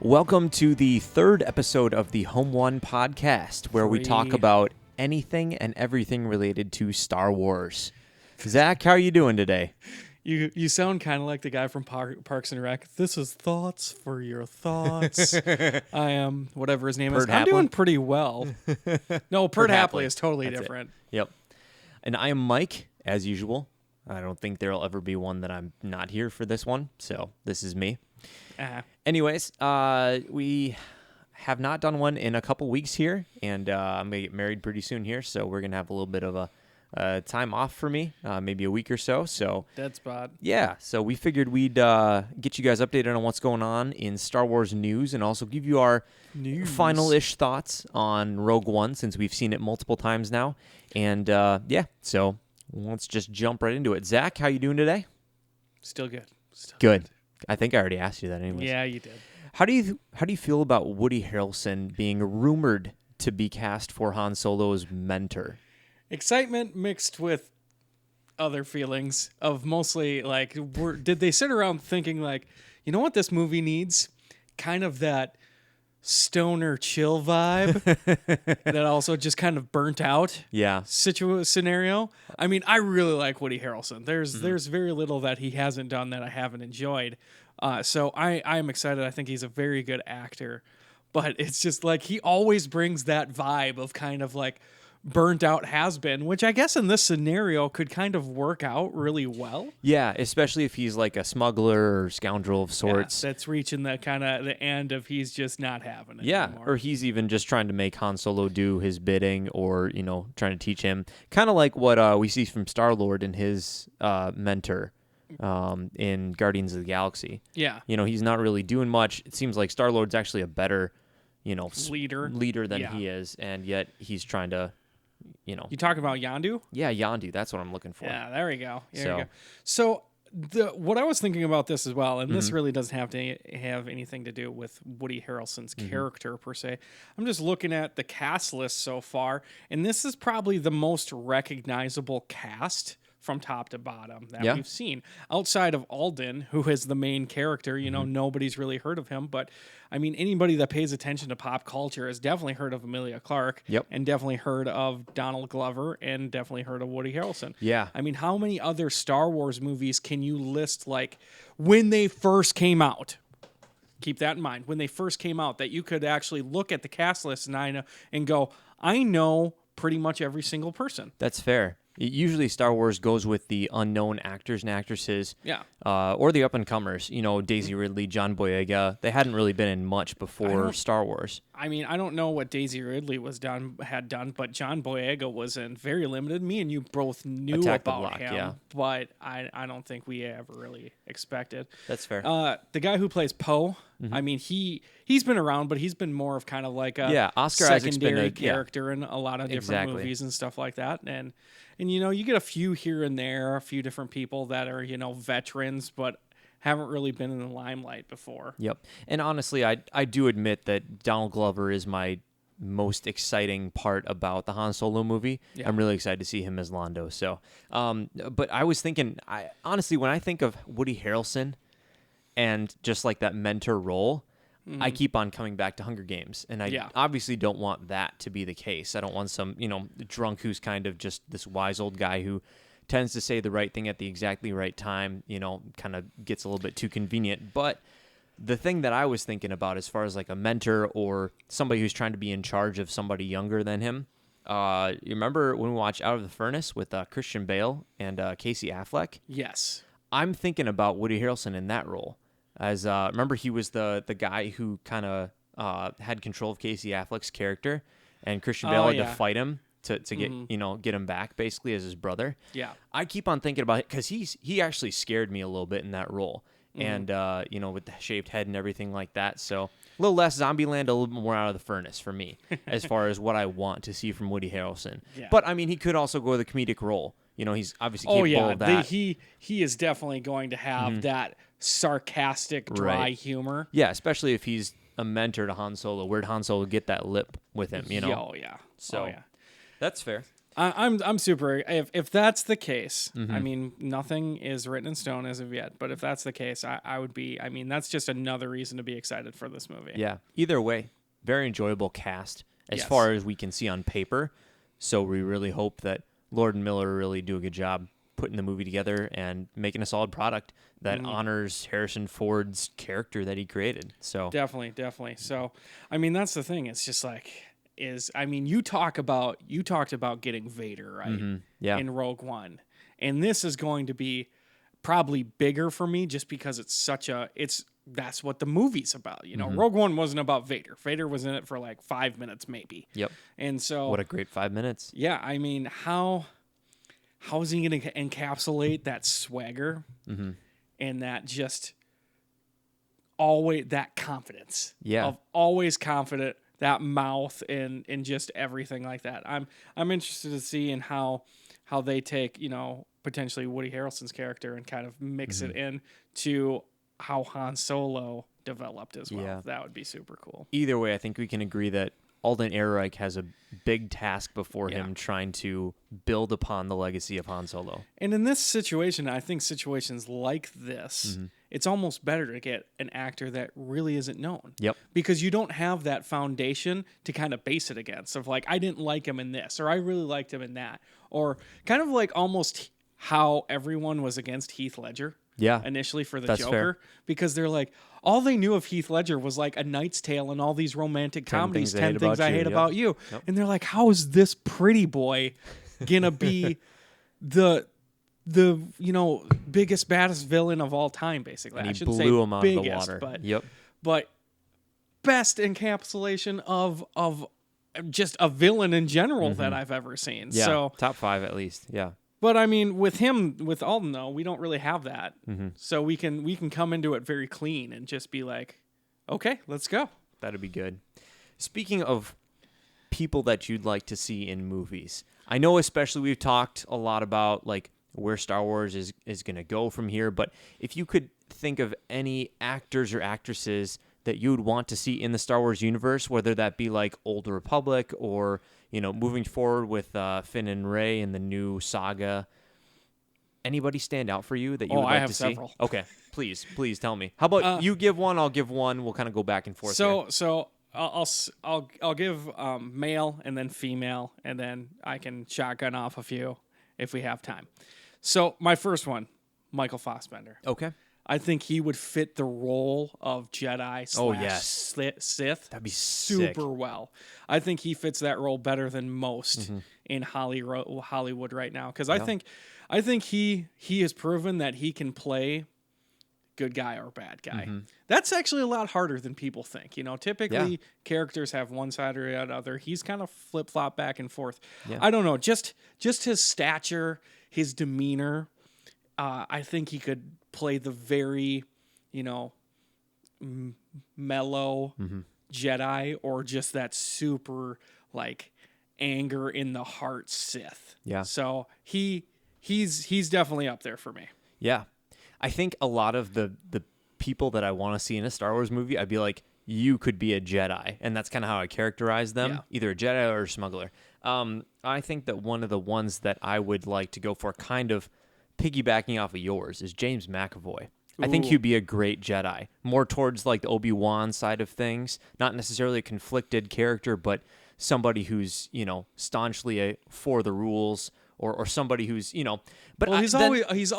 Welcome to the third episode of the Home One podcast, where we talk about anything and everything related to Star Wars. Zach, how are you doing today? You sound kind of like the guy from Parks and Rec. This is thoughts for your thoughts. I am whatever his name is. I'm doing pretty well. No, Pert Hapley is totally different. Yep. And I am Mike, as usual. I don't think there'll ever be one that I'm not here for this one, so this is me. Anyways, we have not done one in a couple weeks here, and I'm going to get married pretty soon here, so we're going to have a little bit of a time off for me, maybe a week or so. So dead spot. Yeah, so we figured we'd get you guys updated on what's going on in Star Wars news and also give you our final-ish thoughts on Rogue One, since we've seen it multiple times now. And so let's just jump right into it. Zach, how you doing today? Still good. Good. I think I already asked you that anyways. Yeah, you did. How do you feel about Woody Harrelson being rumored to be cast for Han Solo's mentor? Excitement mixed with other feelings of mostly like, did they sit around thinking like, you know what this movie needs? Kind of that stoner chill vibe that also just kind of burnt out scenario. I mean, I really like Woody Harrelson. There's very little that he hasn't done that I haven't enjoyed. So I'm excited. I think he's a very good actor, but it's just like he always brings that vibe of kind of like burnt out has-been, which I guess in this scenario could kind of work out really well. Yeah, especially if he's like a smuggler or scoundrel of sorts. Yeah, that's reaching the kind of the end of he's just not having it anymore. Or he's even just trying to make Han Solo do his bidding, or, trying to teach him. Kind of like what we see from Star-Lord and his mentor in Guardians of the Galaxy. Yeah. He's not really doing much. It seems like Star-Lord's actually a better, leader than he is, and yet he's trying to... You talking about Yondu? Yeah, Yondu. That's what I'm looking for. Yeah, there we go. So what I was thinking about this as well, and this really doesn't have to have anything to do with Woody Harrelson's character per se. I'm just looking at the cast list so far, and this is probably the most recognizable cast from top to bottom that we've seen. Outside of Alden, who is the main character, nobody's really heard of him. But, I mean, anybody that pays attention to pop culture has definitely heard of Emilia Clarke. And definitely heard of Donald Glover, and definitely heard of Woody Harrelson. Yeah. I mean, how many other Star Wars movies can you list, like, when they first came out? Keep that in mind. When they first came out, that you could actually look at the cast list and go, I know pretty much every single person. That's fair. Usually Star Wars goes with the unknown actors and actresses, or the up-and-comers, Daisy Ridley, John Boyega. They hadn't really been in much before Star Wars. I mean, I don't know what Daisy Ridley had done, but John Boyega was in very limited. Me and you both knew about him, but I don't think we ever really expected. That's fair. The guy who plays Poe, I mean, he's been around, but he's been more of kind of like a Oscar secondary character in a lot of different movies and stuff like that. And you get a few here and there, a few different people that are, veterans, but haven't really been in the limelight before. Yep. And honestly, I do admit that Donald Glover is my most exciting part about the Han Solo movie. Yeah. I'm really excited to see him as Lando. So, but I was thinking, honestly, when I think of Woody Harrelson and just like that mentor role, I keep on coming back to Hunger Games, and I obviously don't want that to be the case. I don't want some, drunk who's kind of just this wise old guy who tends to say the right thing at the exactly right time, kind of gets a little bit too convenient. But the thing that I was thinking about as far as like a mentor or somebody who's trying to be in charge of somebody younger than him, you remember when we watched Out of the Furnace with Christian Bale and Casey Affleck? Yes. I'm thinking about Woody Harrelson in that role. As remember, he was the guy who kind of had control of Casey Affleck's character, and Christian Bale had to fight him to get get him back basically as his brother. Yeah, I keep on thinking about it because he actually scared me a little bit in that role, and with the shaved head and everything like that. So a little less Zombieland, a little bit more Out of the Furnace for me as far as what I want to see from Woody Harrelson. Yeah. But I mean, he could also go the comedic role. He's obviously capable of that. He is definitely going to have that sarcastic, dry humor. Yeah, especially if he's a mentor to Han Solo. Where'd Han Solo get that lip with him, Oh, yeah. So that's fair. I'm super. If that's the case, Mm-hmm. I mean, nothing is written in stone as of yet. But if that's the case, I would be. I mean, that's just another reason to be excited for this movie. Yeah. Either way, very enjoyable cast as Yes. far as we can see on paper. So we really hope that Lord and Miller really do a good job putting the movie together and making a solid product that honors Harrison Ford's character that he created. So Definitely. So, I mean, that's the thing. It's just like I mean, you talked about getting Vader right yeah. in Rogue One, and this is going to be probably bigger for me just because that's what the movie's about. You know, Rogue One wasn't about Vader. Vader was in it for like 5 minutes maybe. Yep. And so What a great 5 minutes. yeah, I mean, how is he going to encapsulate that swagger and that just always that confidence? Yeah. Of always confident, that mouth and just everything like that. I'm interested to see in how they take, you know, potentially Woody Harrelson's character and kind of mix it in to how Han Solo developed as well. Yeah. That would be super cool. Either way, I think we can agree that Alden Ehrenreich has a big task before him trying to build upon the legacy of Han Solo. And in this situation, I think situations like this, it's almost better to get an actor that really isn't known. Yep. Because you don't have that foundation to kind of base it against of like, I didn't like him in this, or I really liked him in that. Or kind of like almost how everyone was against Heath Ledger. Yeah. Initially for the That's Joker. fair. Because they're like, all they knew of Heath Ledger was like A Knight's Tale and all these romantic 10 comedies, Things I 10 Hate Things About I You. Hate Yep. About You. Yep. And they're like, how is this pretty boy gonna be the you know, biggest, baddest villain of all time, basically? And I he shouldn't blew say him out of the biggest, water. but best encapsulation of just a villain in general that I've ever seen. Yeah. So Top 5 at least. Yeah. but I mean, with Alden though, we don't really have that. So we can come into it very clean and just be like, okay, let's go. That'd be good. Speaking of people that you'd like to see in movies, I know especially we've talked a lot about like where Star Wars is going to go from here, but if you could think of any actors or actresses that you would want to see in the Star Wars universe, whether that be like Old Republic or, you know, moving forward with Finn and Rey in the new saga, anybody stand out for you that you would like I have to several. see? Okay, please tell me. How about you give one, I'll give one. We'll kind of go back and forth. So I'll give male and then female, and then I can shotgun off a few if we have time. So my first one, Michael Fassbender. Okay. I think he would fit the role of Jedi / Sith. That'd be super sick. well. I think he fits that role better than most in Hollywood right now. Because I think he has proven that he can play good guy or bad guy. That's actually a lot harder than people think. You know, typically characters have one side or the other. He's kind of flip flop back and forth. Yeah. I don't know. Just his stature, his demeanor. I think he could play the very, you know, mellow Jedi, or just that super like anger in the heart Sith. Yeah. So he's definitely up there for me. Yeah. I think a lot of the people that I want to see in a Star Wars movie, I'd be like, you could be a Jedi. And that's kind of how I characterize them, either a Jedi or a smuggler. I think that one of the ones that I would like to go for, kind of piggybacking off of yours, is James McAvoy. I think he'd be a great Jedi, more towards like the Obi-Wan side of things, not necessarily a conflicted character, but somebody who's, you know, staunchly for the rules, or somebody who's, you know, but well, he's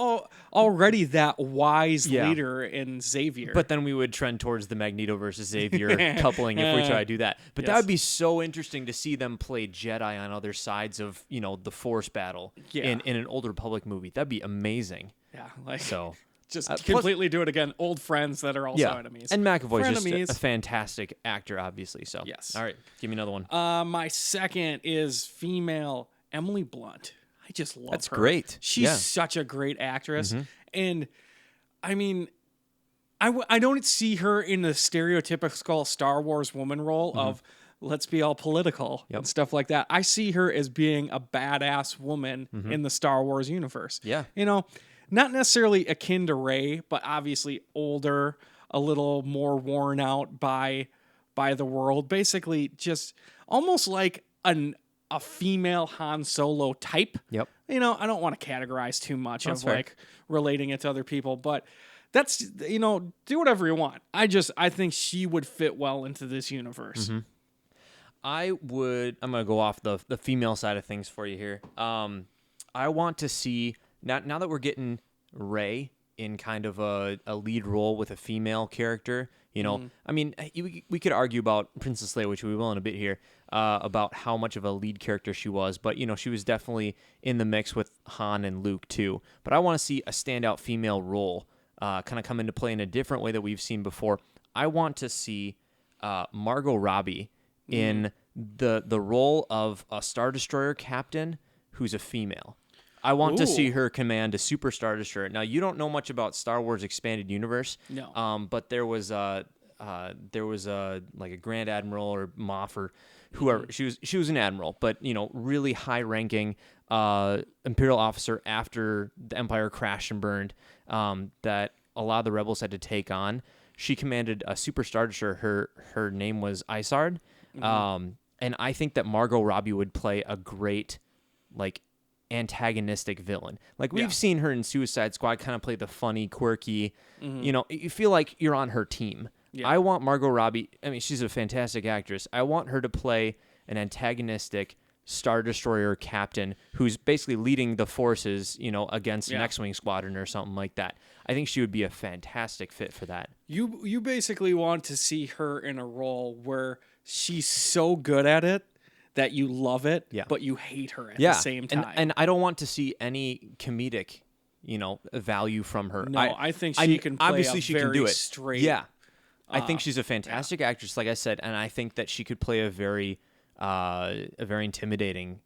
already that wise leader in Xavier. But then we would trend towards the Magneto versus Xavier coupling if we try to do that. But that would be so interesting to see them play Jedi on other sides of, you know, the Force battle in an Old Republic movie. That'd be amazing. Yeah, like so just completely do it again. Old friends that are also enemies. And McAvoy's just a fantastic actor, obviously. So yes. All right, give me another one. My second is female Emily Blunt. I just love her. That's great. She's such a great actress. And I mean, I don't see her in the stereotypical Star Wars woman role of let's be all political and stuff like that. I see her as being a badass woman in the Star Wars universe. Yeah. You know, not necessarily akin to Rey, but obviously older, a little more worn out by the world. Basically just almost like a a female Han Solo type. Yep. You know, I don't want to categorize too much That's of fair. like relating it to other people, but that's, you know, do whatever you want. I think she would fit well into this universe. Mm-hmm. I'm going to go off the female side of things for you here. I want to see, now that we're getting Rey in kind of a lead role with a female character, you know, I mean, we could argue about Princess Leia, which we will in a bit here, about how much of a lead character she was, but, you know, she was definitely in the mix with Han and Luke too. But I want to see a standout female role kind of come into play in a different way that we've seen before. I want to see Margot Robbie in the role of a Star Destroyer captain who's a female. I want to see her command a Super Star Destroyer. Now, you don't know much about Star Wars Expanded Universe. No. But there was a like a Grand Admiral or Moff or whoever. She was an admiral, but, you know, really high ranking Imperial officer after the Empire crashed and burned that a lot of the rebels had to take on. She commanded a Super Star Destroyer. Her name was Isard. And I think that Margot Robbie would play a great, like, antagonistic villain. Like, we've seen her in Suicide Squad kind of play the funny, quirky, you know, you feel like you're on her team. Yeah. I want Margot Robbie, I mean, she's a fantastic actress. I want her to play an antagonistic Star Destroyer captain who's basically leading the forces, you know, against an X-Wing squadron or something like that. I think she would be a fantastic fit for that. You basically want to see her in a role where she's so good at it that you love it, but you hate her at the same time. And I don't want to see any comedic, you know, value from her. No, I think she can play obviously a she very can do it. straight. Yeah. I think she's a fantastic actress, like I said, and I think that she could play a very intimidating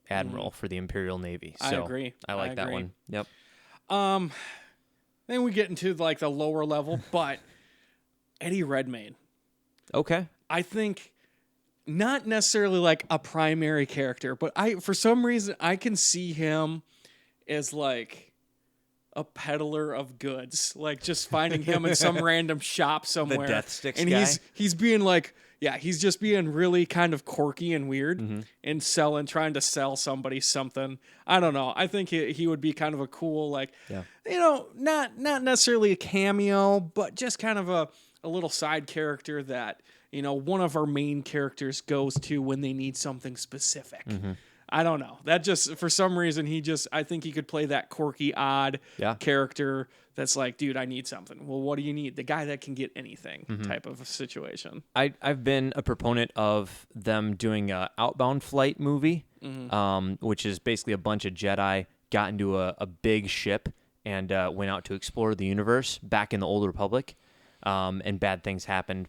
admiral for the Imperial Navy. So I agree. I like that one. Yep. Then we get into like the lower level, but Eddie Redmayne. Okay. I think not necessarily like a primary character, but for some reason I can see him as like a peddler of goods, like just finding him in some random shop somewhere. The Death Sticks and guy. he's being like, he's just being really kind of quirky and weird and trying to sell somebody something. I don't know. I think he would be kind of a cool, like, you know, not necessarily a cameo, but just kind of a little side character that, you know, one of our main characters goes to when they need something specific. I don't know. That just, for some reason, I think he could play that quirky, odd character that's like, dude, I need something. Well, what do you need? The guy that can get anything type of a situation. I've been a proponent of them doing a Outbound Flight movie, which is basically a bunch of Jedi got into a big ship and went out to explore the universe back in the Old Republic, and bad things happened.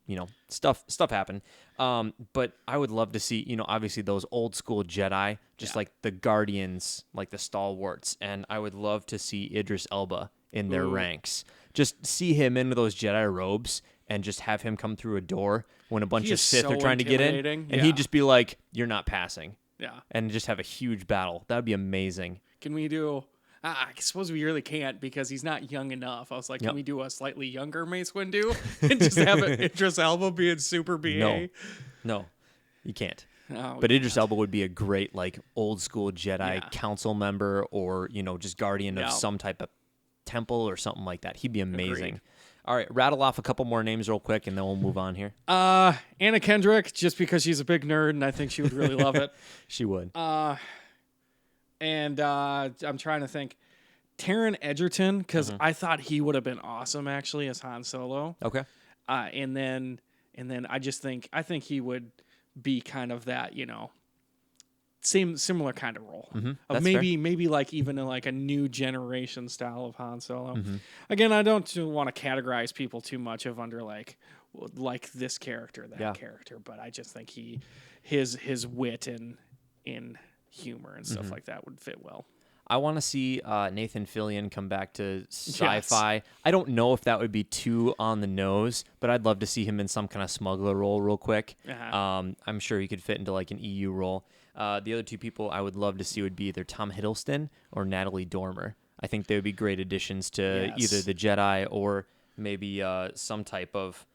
You know, stuff happened. But I would love to see, you know, obviously those old school Jedi, just like the Guardians, like the stalwarts. And I would love to see Idris Elba in their ranks. Just see him in those Jedi robes and just have him come through a door when a bunch of Sith are trying to get in. And he'd just be like, you're not passing. Yeah. And just have a huge battle. That would be amazing. Can we do... I suppose we really can't because he's not young enough. I was like, can we do a slightly younger Mace Windu and just have Idris Elba being super BA? No, you can't. Oh, but Idris Elba would be a great, like, old school Jedi council member or, you know, just guardian of some type of temple or something like that. He'd be amazing. Agreed. All right, rattle off a couple more names real quick and then we'll move on here. Anna Kendrick, just because she's a big nerd and I think she would really love it. She would. And I'm trying to think, Taron Egerton, because I thought he would have been awesome actually as Han Solo. Okay. And then I think he would be kind of that, you know, similar kind of role of maybe like even like a new generation style of Han Solo. Again, I don't want to categorize people too much of under like this character, that character, but I just think his wit and in humor and stuff like that would fit well. I want to see Nathan Fillion come back to sci-fi. Yes. I don't know if that would be too on the nose, but I'd love to see him in some kind of smuggler role real quick. I'm sure he could fit into like an EU role. The other two people I would love to see would be either Tom Hiddleston or Natalie Dormer. I think they would be great additions to either the Jedi or maybe some type of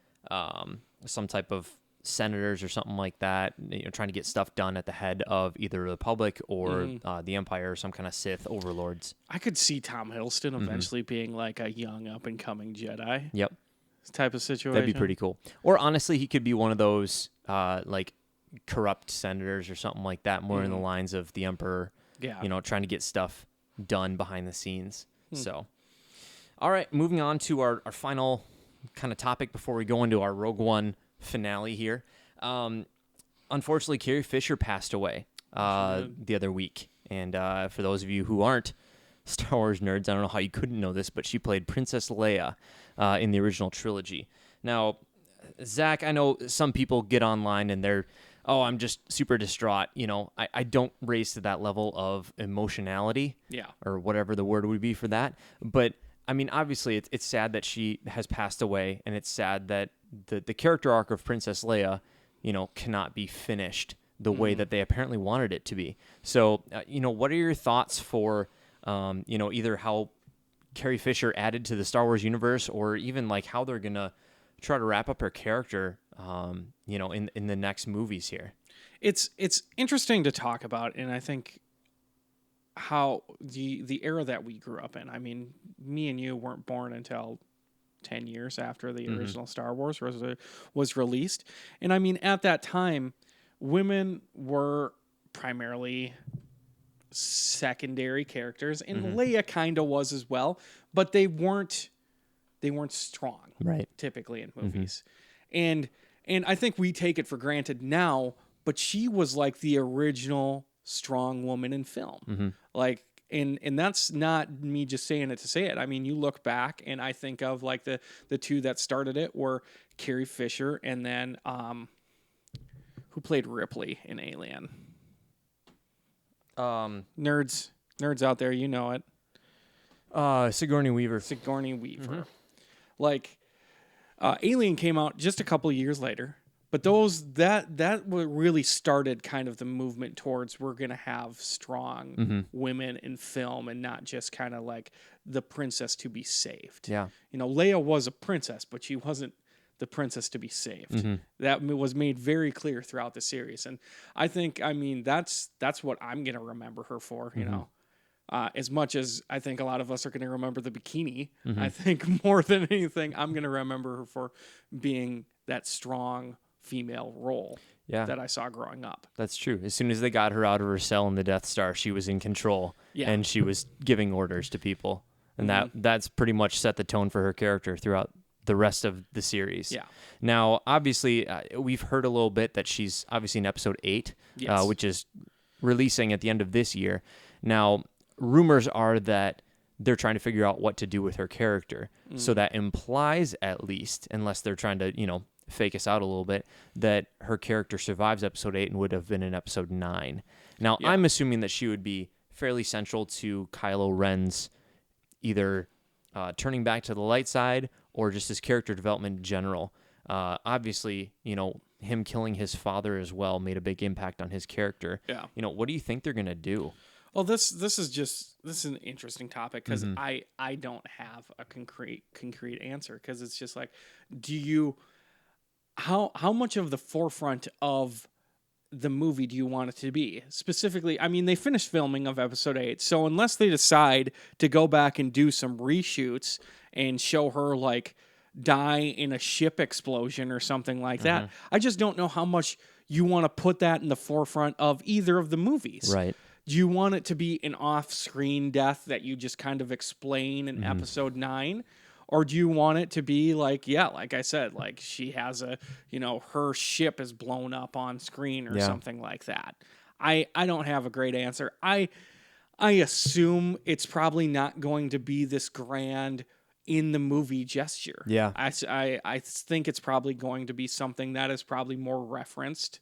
senators or something like that, trying to get stuff done at the head of either the Republic or the Empire or some kind of Sith overlords. I could see Tom Hiddleston eventually being like a young up-and-coming Jedi. Yep. Type of situation. That'd be pretty cool. Or honestly, he could be one of those like corrupt senators or something like that, more in the lines of the Emperor, trying to get stuff done behind the scenes. So, all right, moving on to our final kind of topic before we go into our Rogue One finale here. Unfortunately, Carrie Fisher passed away the other week. And for those of you who aren't Star Wars nerds, I don't know how you couldn't know this, but she played Princess Leia in the original trilogy. Now, Zach, I know some people get online and they're, I'm just super distraught. I don't raise to that level of emotionality, or whatever the word would be for that. But I mean, obviously, it's sad that she has passed away, and it's sad that the character arc of Princess Leia, cannot be finished the way that they apparently wanted it to be. So, what are your thoughts for, either how Carrie Fisher added to the Star Wars universe, or even like how they're gonna try to wrap up her character, in the next movies here? It's interesting to talk about, and I think how the era that we grew up in. I mean, me and you weren't born until 10 years after the original Star Wars was released. And I mean, at that time, women were primarily secondary characters, and Leia kind of was as well, but they weren't strong, right? Typically in movies. And I think we take it for granted now, but she was like the original strong woman in film. Like, and that's not me just saying it to say it. I mean, you look back and I think of like the two that started it were Carrie Fisher and then who played Ripley in Alien. Nerds out there, you know it. Sigourney Weaver. Like, Alien came out just a couple of years later, but that really started kind of the movement towards we're gonna have strong women in film and not just kind of like the princess to be saved. Yeah, Leia was a princess, but she wasn't the princess to be saved. That was made very clear throughout the series, and I think, I mean, that's what I'm gonna remember her for. As much as I think a lot of us are going to remember the bikini, I think more than anything, I'm going to remember her for being that strong female role that I saw growing up. That's true. As soon as they got her out of her cell in the Death Star, she was in control, and she was giving orders to people. And that's pretty much set the tone for her character throughout the rest of the series. Yeah. Now, obviously, we've heard a little bit that she's obviously in Episode 8, which is releasing at the end of this year. Now, rumors are that they're trying to figure out what to do with her character. So that implies, at least, unless they're trying to, fake us out a little bit, that her character survives Episode 8 and would have been in Episode 9. Now, I'm assuming that she would be fairly central to Kylo Ren's either turning back to the light side or just his character development in general. Obviously, him killing his father as well made a big impact on his character. Yeah. What do you think they're going to do? Well, this is an interesting topic because I don't have a concrete answer, because it's just like, how much of the forefront of the movie do you want it to be? Specifically, I mean, they finished filming of Episode 8, so unless they decide to go back and do some reshoots and show her like die in a ship explosion or something like that, I just don't know how much you want to put that in the forefront of either of the movies. Right. Do you want it to be an off-screen death that you just kind of explain in Episode 9? Or do you want it to be like, like I said, like she has her ship is blown up on screen or something like that? I don't have a great answer. I assume it's probably not going to be this grand in the movie gesture. Yeah. I think it's probably going to be something that is probably more referenced,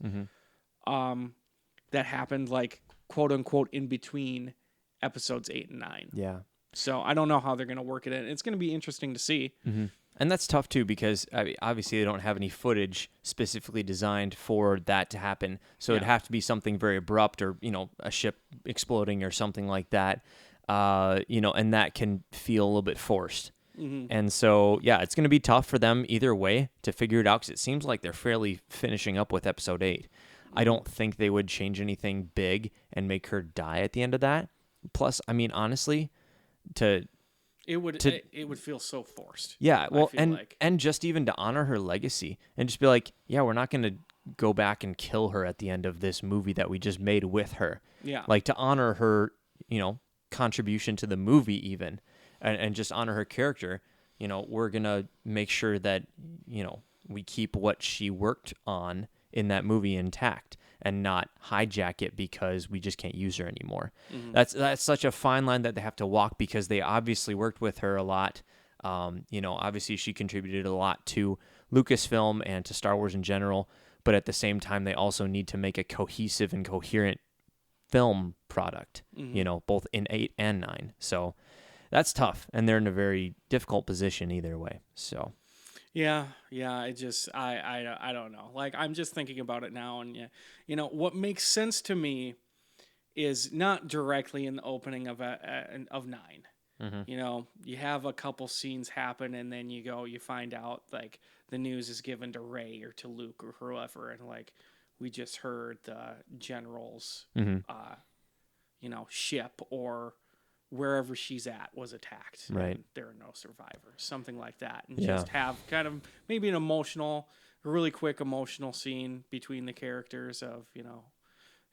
that happened like, quote unquote, in between Episodes 8 and 9. Yeah. So I don't know how they're going to work it in. It's going to be interesting to see. And that's tough too, because obviously they don't have any footage specifically designed for that to happen. So it'd have to be something very abrupt, or, a ship exploding or something like that. And that can feel a little bit forced. And so, yeah, it's going to be tough for them either way to figure it out because it seems like they're fairly finishing up with episode 8. I don't think they would change anything big and make her die at the end of that. Plus, I mean, honestly, it would feel so forced. Yeah, well, and and just even to honor her legacy and just be like, yeah, we're not going to go back and kill her at the end of this movie that we just made with her. Yeah. Like to honor her, contribution to the movie even and just honor her character, we're going to make sure that, we keep what she worked on in that movie intact and not hijack it because we just can't use her anymore. That's such a fine line that they have to walk because they obviously worked with her a lot. Obviously she contributed a lot to Lucasfilm and to Star Wars in general, but at the same time, they also need to make a cohesive and coherent film product, both in 8 and 9. So that's tough, and they're in a very difficult position either way. So, yeah, I don't know. Like, I'm just thinking about it now, and what makes sense to me is not directly in the opening of 9. You have a couple scenes happen, and then you find out like the news is given to Rey or to Luke or whoever, and like we just heard the general's, ship or wherever she's at was attacked. Right. And there are no survivors, something like that, and just have kind of maybe a really quick emotional scene between the characters of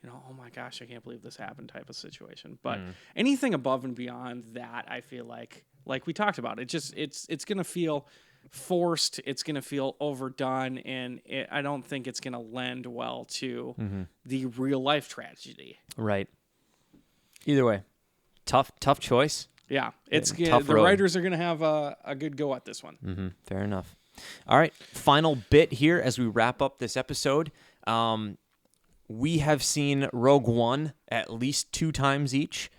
oh my gosh, I can't believe this happened type of situation. But anything above and beyond that, I feel like we talked about, it's going to feel forced. It's going to feel overdone. And I don't think it's going to lend well to the real life tragedy. Right. Either way, tough choice. Yeah. The tough road. writers are going to have a good go at this one. Fair enough. All right. Final bit here as we wrap up this episode. We have seen Rogue One at least 2 times each.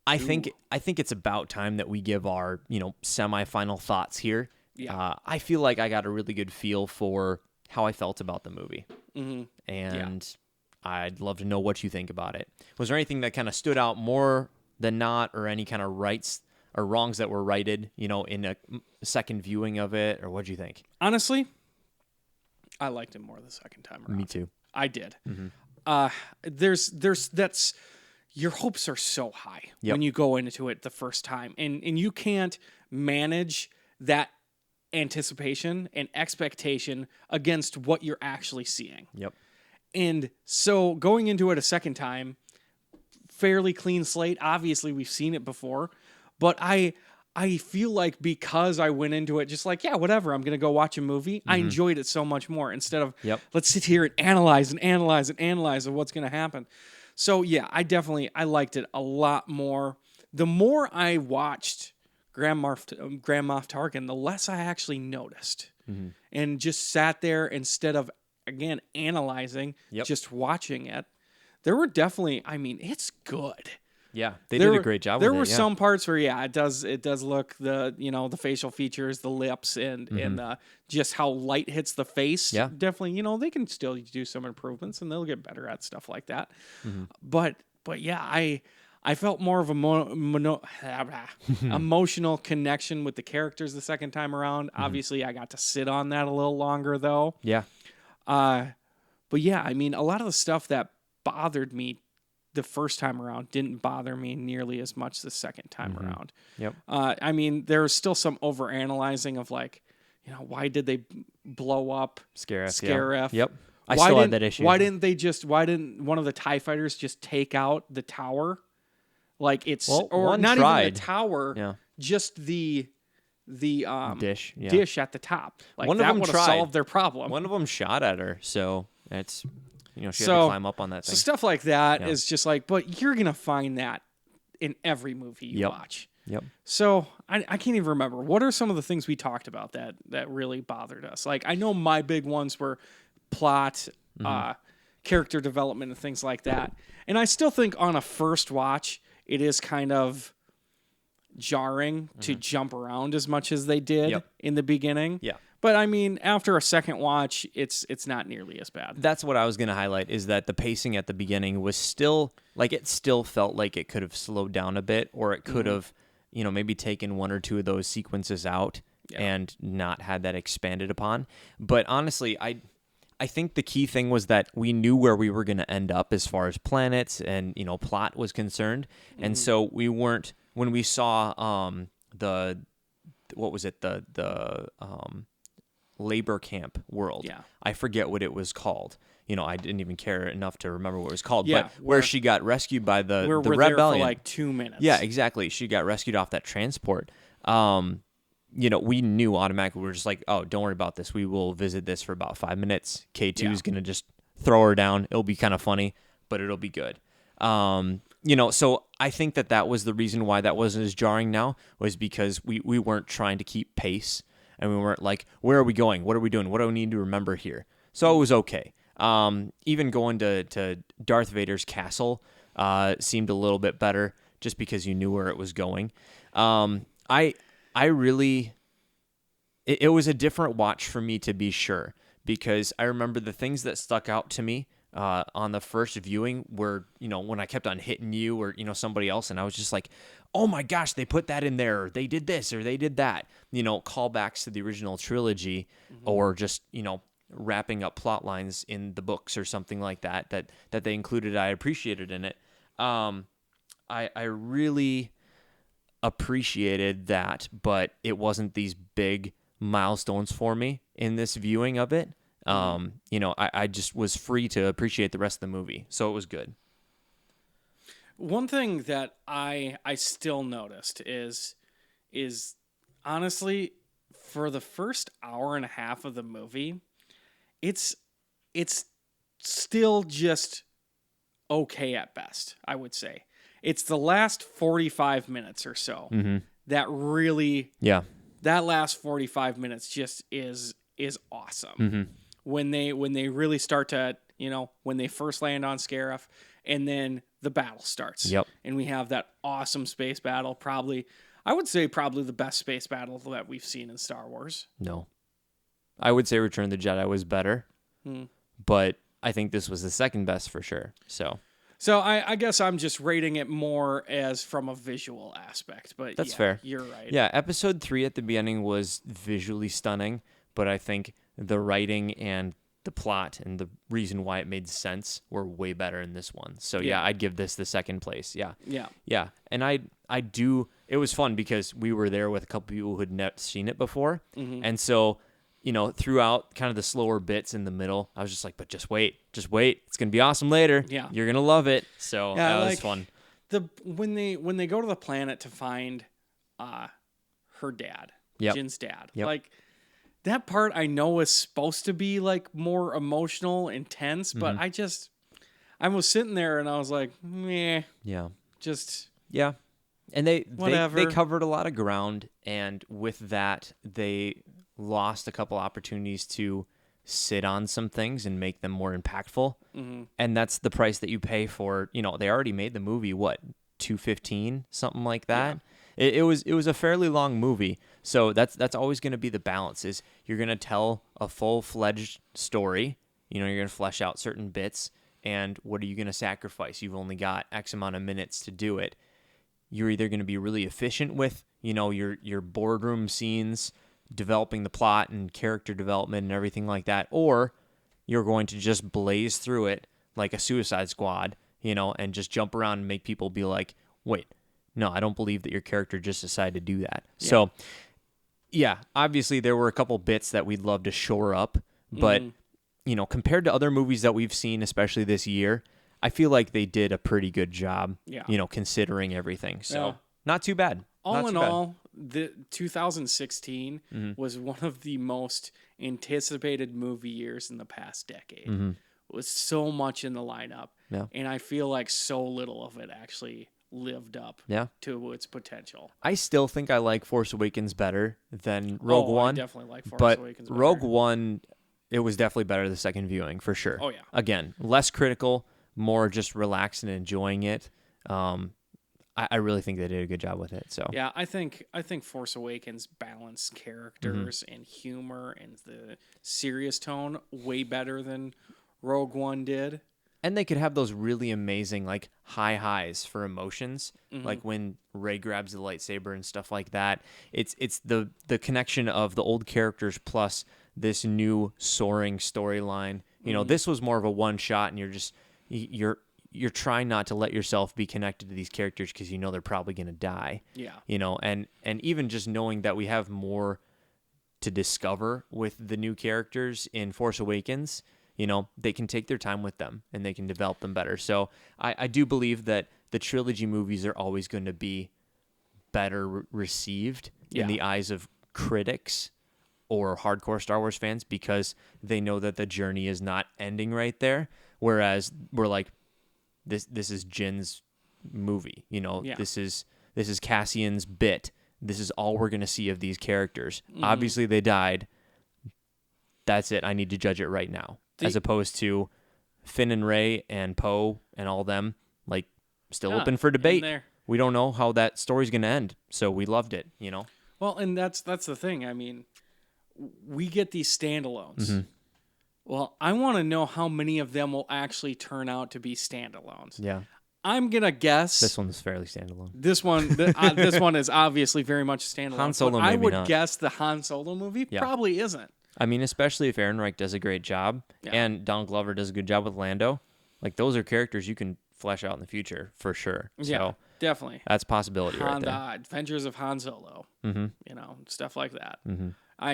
I think it's about time that we give our, semi-final thoughts here. Yeah. I feel like I got a really good feel for how I felt about the movie. And I'd love to know what you think about it. Was there anything that kind of stood out more than not, or any kind of rights or wrongs that were righted, in a second viewing of it, or what'd you think? Honestly, I liked it more the second time around. Me too. I did. That's your hopes are so high when you go into it the first time, and you can't manage that anticipation and expectation against what you're actually seeing. Yep. And so going into it a second time, fairly clean slate. Obviously, we've seen it before, but I feel like because I went into it just like, yeah, whatever, I'm going to go watch a movie, I enjoyed it so much more instead of let's sit here and analyze of what's going to happen. So, yeah, I liked it a lot more. The more I watched Grand Moff Tarkin, the less I actually noticed. And just sat there instead of, again, analyzing, just watching it. There were definitely, it's good. Yeah, they did a great job with it. There were some parts where, it does look, the facial features, the lips, and just how light hits the face. Yeah. Definitely, they can still do some improvements, and they'll get better at stuff like that. But yeah, I felt more of emotional connection with the characters the second time around. Obviously, I got to sit on that a little longer, though. Yeah. But yeah, a lot of the stuff that bothered me the first time around didn't bother me nearly as much the second time around. Yep. There was still some overanalyzing of like, why did they blow up Scarif? Yep. I still had that issue. Why didn't one of the TIE fighters just take out the tower? Like not even the tower, just the dish at the top. Like one that of them would have solved their problem. One of them shot at her, so it's she had to climb up on that thing. So stuff like that is just like, but you're gonna find that in every movie you watch. Yep. So I can't even remember. What are some of the things we talked about that really bothered us? Like, I know my big ones were plot, character development, and things like that. And I still think on a first watch, it is kind of jarring to jump around as much as they did in the beginning. Yeah. But after a second watch, it's not nearly as bad. That's what I was going to highlight, is that the pacing at the beginning was still, like, it still felt like it could have slowed down a bit, or it could have maybe taken one or two of those sequences out Yeah. and not had that expanded upon. But honestly, I think the key thing was that we knew where we were going to end up as far as planets and, plot was concerned. And so we weren't, when we saw what was it, the labor camp world. Yeah. I forget what it was called. I didn't even care enough to remember what it was called. Yeah, but where she got rescued by the we're there rebellion. for like 2 minutes. Yeah, exactly. She got rescued off that transport. We knew automatically. We were just like, oh, don't worry about this. We will visit this for about 5 minutes. K2 is going to just throw her down. It'll be kind of funny, but it'll be good. So I think that was the reason why that wasn't as jarring now, was because we weren't trying to keep pace, and we weren't like, where are we going? What are we doing? What do we need to remember here? So it was okay. Even going to Darth Vader's castle seemed a little bit better just because you knew where it was going. I really, it was a different watch for me, to be sure, because I remember the things that stuck out to me on the first viewing were, when I kept on hitting you or, somebody else, and I was just like, oh my gosh, they put that in there, or they did this, or they did that, callbacks to the original trilogy, or just, wrapping up plot lines in the books or something like that they included. I appreciated in it. I really appreciated that, but it wasn't these big milestones for me in this viewing of it. I just was free to appreciate the rest of the movie, so it was good. One thing that I still noticed is honestly, for the first hour and a half of the movie, it's still just okay at best, I would say. It's the last 45 minutes or so that really, that last 45 minutes just is awesome. When they really start to, when they first land on Scarif, and then the battle starts. Yep. And we have that awesome space battle, I would say probably the best space battle that we've seen in Star Wars. No. I would say Return of the Jedi was better, but I think this was the second best for sure. So I guess I'm just rating it more as from a visual aspect, but that's fair. You're right. Yeah, episode 3 at the beginning was visually stunning, but I think the writing and the plot and the reason why it made sense were way better in this one. So yeah, I'd give this the second place. Yeah. And I do. It was fun because we were there with a couple people who had never seen it before, and so throughout kind of the slower bits in the middle, I was just like, but just wait. It's gonna be awesome later. Yeah, you're gonna love it. So that was fun. When they go to the planet to find her dad, Jin's dad, like. That part I know is supposed to be like more emotional, intense, but I was sitting there and I was like, meh. Yeah. Yeah. And they Whatever. they covered a lot of ground, and with that they lost a couple opportunities to sit on some things and make them more impactful. And that's the price that you pay for, they already made the movie, what, 215, something like that. Yeah. It was a fairly long movie, so that's always going to be the balance. Is you're going to tell a full-fledged story, you're going to flesh out certain bits, and what are you going to sacrifice? You've only got X amount of minutes to do it. You're either going to be really efficient with, your boardroom scenes, developing the plot and character development and everything like that, or you're going to just blaze through it like a Suicide Squad, and just jump around and make people be like, wait, no, I don't believe that your character just decided to do that. Yeah. So, yeah, obviously there were a couple bits that we'd love to shore up, but, compared to other movies that we've seen, especially this year, I feel like they did a pretty good job, considering everything. So, not too bad. All in all, the 2016 was one of the most anticipated movie years in the past decade. It was so much in the lineup, and I feel like so little of it actually lived up to its potential. I still think I like Force Awakens better than Rogue One. I definitely like Force Awakens better. Rogue One, it was definitely better the second viewing, for sure. Oh, yeah. Again, less critical, more just relaxed and enjoying it. I really think they did a good job with it. So yeah, I think Force Awakens balanced characters and humor and the serious tone way better than Rogue One did. And they could have those really amazing, like, high highs for emotions, Mm-hmm. like when Rey grabs the lightsaber and stuff like that. It's the connection of the old characters plus this new soaring storyline. You know, this was more of a one shot, and you're trying not to let yourself be connected to these characters because you know they're probably going to die. Yeah. You know, and even just knowing that we have more to discover with the new characters in Force Awakens, you know, they can take their time with them and they can develop them better. So I do believe that the trilogy movies are always going to be better received in the eyes of critics or hardcore Star Wars fans because they know that the journey is not ending right there. Whereas we're like, this is Jin's movie. You know, this is Cassian's bit. This is all we're going to see of these characters. Obviously, they died. That's it. I need to judge it right now. As opposed to Finn and Rey and Poe and all them, like, still open for debate. We don't know how that story's going to end, so we loved it, you know? Well, and that's the thing. I mean, we get these standalones. Well, I want to know how many of them will actually turn out to be standalones. Yeah. I'm going to guess... This one's fairly standalone. This one is obviously very much standalone. Han Solo, I maybe would not. guess the Han Solo movie probably isn't. I mean, especially if Ehrenreich does a great job and Donald Glover does a good job with Lando. Like, those are characters you can flesh out in the future for sure. So Yeah, definitely. that's a possibility right there. Adventures of Han Solo. You know, stuff like that.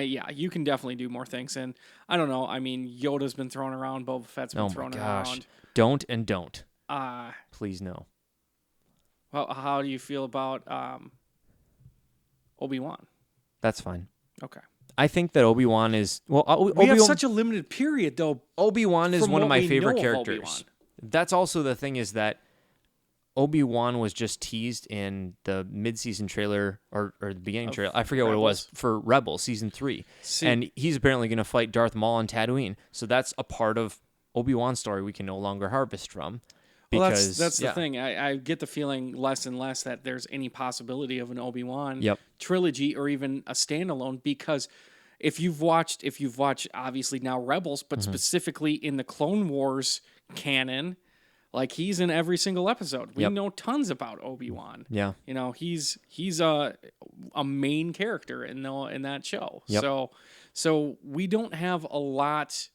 You can definitely do more things. And I don't know. I mean, Yoda's been thrown around. Boba Fett's been thrown around. Don't and don't. Please no. Well, how do you feel about Obi-Wan? That's fine. Okay. I think that Obi-Wan is... Well, we have such a limited period, though. Obi-Wan is one of my favorite characters. Obi-Wan. That's also the thing is that Obi-Wan was just teased in the mid-season trailer or the beginning trailer. I forget what it was for Rebels Season 3. And he's apparently going to fight Darth Maul on Tatooine. So that's a part of Obi-Wan's story we can no longer harvest from. Because, that's the thing. I get the feeling less and less that there's any possibility of an Obi-Wan trilogy or even a standalone because if you've watched obviously now Rebels, but specifically in the Clone Wars canon, like he's in every single episode. We know tons about Obi-Wan. Yeah. You know, he's a main character in that show. Yep. So we don't have a lot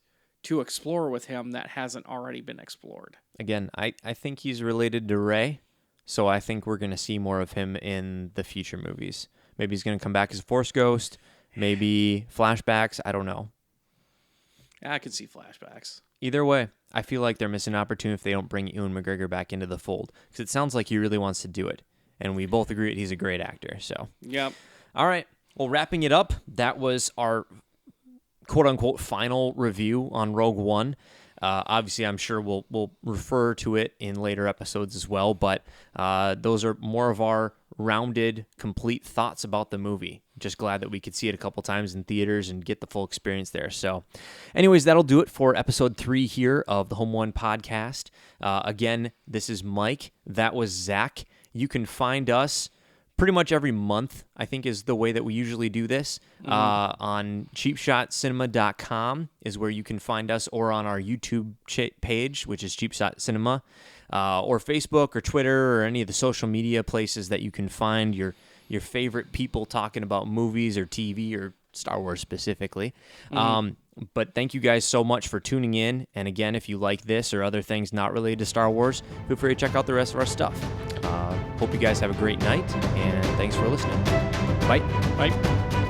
to explore with him that hasn't already been explored. Again, I think he's related to Rey, so I think we're going to see more of him in the future movies. Maybe he's going to come back as a Force ghost, maybe flashbacks, I don't know. I could see flashbacks. Either way, I feel like they're missing an opportunity if they don't bring Ewan McGregor back into the fold, because it sounds like he really wants to do it, and we both agree that he's a great actor. So, yep. All right, well, wrapping it up, that was our quote-unquote final review on Rogue One. Obviously, I'm sure we'll refer to it in later episodes as well, but those are more of our rounded, complete thoughts about the movie. Just glad that we could see it a couple times in theaters and get the full experience there. So anyways, that'll do it for episode 3 here of the Home One podcast. Again, this is Mike. That was Zach. You can find us pretty much every month, I think is the way that we usually do this. On cheapshotcinema.com is where you can find us, or on our YouTube page, which is Cheapshot Cinema, or Facebook or Twitter or any of the social media places that you can find your favorite people talking about movies or TV or Star Wars specifically. But thank you guys so much for tuning in. And again, if you like this or other things not related to Star Wars, feel free to check out the rest of our stuff. Hope you guys have a great night, and thanks for listening. Bye. Bye.